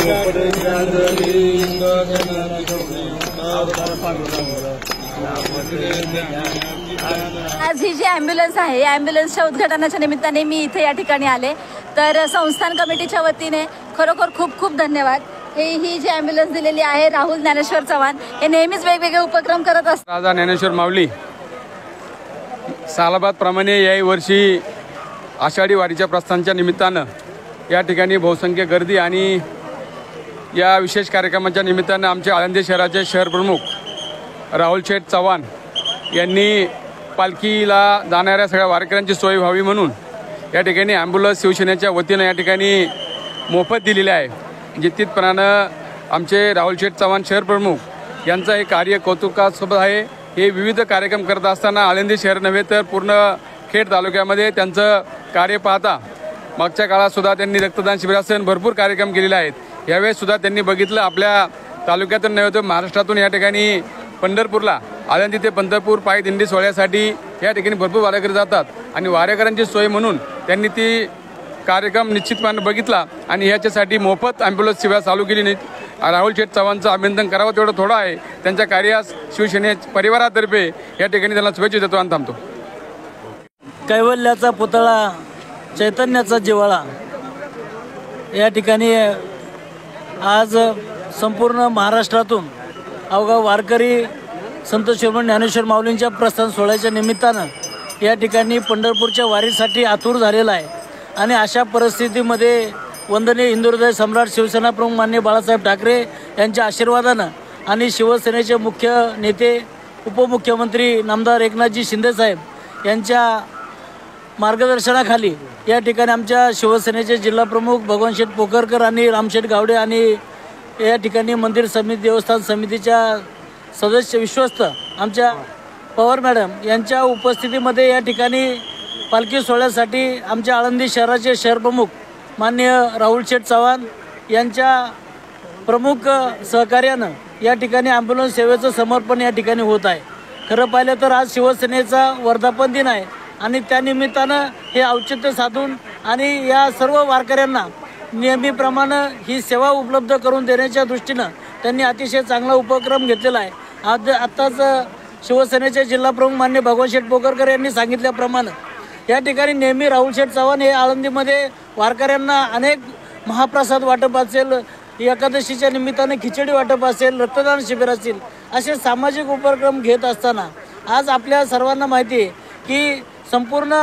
आज ही जी ॲम्ब्युलन्स आहे या ॲम्ब्युलन्सच्या उद्घाटनाच्या निमित्ताने मी इथे या ठिकाणी आले। तर संस्थान कमिटीच्या वतीने खरोखर खूप खूप धन्यवाद। ही जी ॲम्ब्युलन्स दिलेली आहे राहुल ज्ञानेश्वर चव्हाण हे नेहमीच वेगवेगळे उपक्रम करत असतात। राजा ज्ञानेश्वर माऊली सालाबाद प्रमाणे याही वर्षी आषाढी वारीच्या प्रस्थानाच्या निमित्तानं या ठिकाणी बहुसंख्य गर्दी आणि या विशेष कार्यक्रमाच्या निमित्तानं आमचे आळंदी शहराचे शहर प्रमुख राहुल शेठ चव्हाण यांनी पालखीला जाणाऱ्या सगळ्या वारकऱ्यांची सोय व्हावी म्हणून या ठिकाणी ॲम्ब्युलन्स शिवसेनेच्या वतीनं या ठिकाणी मोफत दिलेले आहे। जितपणानं आमचे राहुल शेठ चव्हाण शहर प्रमुख यांचं हे कार्य कौतुकास्पद आहे। हे विविध कार्यक्रम करत असताना आळंदी शहर नव्हे तर पूर्ण खेड तालुक्यामध्ये त्यांचं कार्य पाहता मागच्या काळात सुद्धा त्यांनी रक्तदान शिबिरासह भरपूर कार्यक्रम केलेले आहेत। यावेळेस सुद्धा त्यांनी बघितलं आपल्या तालुक्यातून नव्हे तर महाराष्ट्रातून या ठिकाणी पंढरपूरला आळंदी ते पंढरपूर पायी दिंडी सोहळ्यासाठी या ठिकाणी भरपूर वारकरी जातात आणि वारकऱ्यांची सोय म्हणून त्यांनी ती कार्यक्रम निश्चितपणे बघितला आणि ह्याच्यासाठी मोफत ॲम्ब्युलन्स सेवा चालू केली नाही। राहुल शेठ चव्हाणचं अभिनंदन करावं तेवढं थोडं आहे। त्यांच्या कार्यास शिवसेने परिवारातर्फे या ठिकाणी त्यांना शुभेच्छा देतो आणि थांबतो। कैवल्याचा पुतळा चैतन्याचा जिव्हाळा या ठिकाणी आज संपूर्ण महाराष्ट्रातून अवघा वारकरी संत शिरोमणी ज्ञानेश्वर माऊलींच्या प्रस्थान सोहळ्याच्या निमित्तानं या ठिकाणी पंढरपूरच्या वारीसाठी आतुर झालेला आहे आणि अशा परिस्थितीमध्ये वंदनीय हिंदुहृदय सम्राट शिवसेना प्रमुख माननीय बाळासाहेब ठाकरे यांच्या आशीर्वादानं आणि शिवसेनेचे मुख्य नेते उपमुख्यमंत्री नामदार एकनाथजी शिंदेसाहेब यांच्या मार्गदर्शनाखाली या ठिकाणी आमच्या शिवसेनेचे जिल्हाप्रमुख भगवान शेठ पोखरकर आणि रामशेठ गावडे आणि या ठिकाणी मंदिर समिती देवस्थान समितीच्या सदस्य विश्वस्त आमच्या पवार मॅडम यांच्या उपस्थितीमध्ये या ठिकाणी पालखी सोहळ्यासाठी आमच्या आळंदी शहराचे शहर प्रमुख माननीय राहुल शेठ चव्हाण यांच्या प्रमुख सहकार्यानं या ठिकाणी ॲम्ब्युलन्स सेवेचं समर्पण या ठिकाणी होत आहे। खरं पाहिलं तर आज शिवसेनेचा वर्धापन दिन आहे आणि त्यानिमित्तानं हे औचित्य साधून आणि या सर्व वारकऱ्यांना नेहमीप्रमाणे ही सेवा उपलब्ध करून देण्याच्या दृष्टीनं त्यांनी अतिशय चांगला उपक्रम घेतलेला आहे। आत्ताच शिवसेनेचे जिल्हाप्रमुख मान्य भगवान शेठ पोखरकर यांनी सांगितल्याप्रमाणे या ठिकाणी नेहमी राहुल शेठ चव्हाण हे आळंदीमध्ये वारकऱ्यांना अनेक महाप्रसाद वाटप असेल, एकादशीच्या निमित्ताने खिचडी वाटप असेल, रक्तदान शिबिर असेल, असे सामाजिक उपक्रम घेत असताना आज आपल्या सर्वांना माहिती आहे की संपूर्ण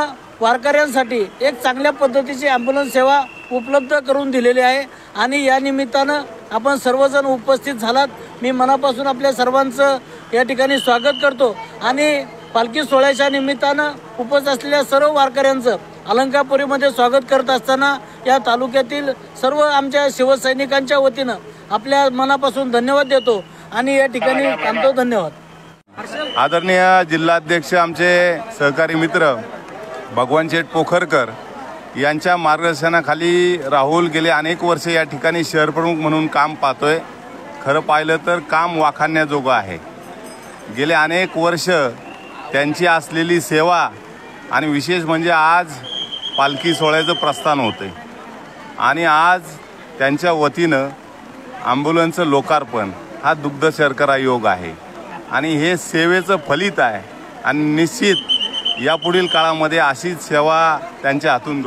वारकऱ्यांसाठी एक चांगल्या पद्धतीची ॲम्ब्युलन्स सेवा उपलब्ध करून दिलेली आहे आणि या निमित्तानं आपण सर्वजण उपस्थित झालात। मी मनापासून आपल्या सर्वांचं या ठिकाणी स्वागत करतो आणि पालखी सोहळ्याच्या निमित्तानं उपस्थित असलेल्या सर्व वारकऱ्यांचं अलंकापुरीमध्ये स्वागत करत असताना या तालुक्यातील सर्व आमच्या शिवसैनिकांच्या वतीनं आपल्या मनापासून धन्यवाद देतो आणि या ठिकाणी थांबतो। धन्यवाद। आदरणीय जिल्हाध्यक्ष आमचे सहकारी मित्र भगवान शेठ पोखरकर यांच्या मार्गदर्शनाखाली राहुल गेले अनेक वर्ष या ठिकाणी शहर प्रमुख म्हणून काम पाहतोय। खरं पाहिलं तर काम वाखाणण्याजोगं आहे। गेले अनेक वर्ष त्यांची असलेली सेवा आणि विशेष म्हणजे आज पालखी सोहळ्याचं प्रस्थान होते आणि आज त्यांच्या वतीनं ॲम्ब्युलन्सचं लोकार्पण हा दुग्ध शर्करा योग आहे आणि हे सेवेचं फलित आहे आणि निश्चित यापुढील काळामध्ये अशीच सेवा त्यांच्या हातून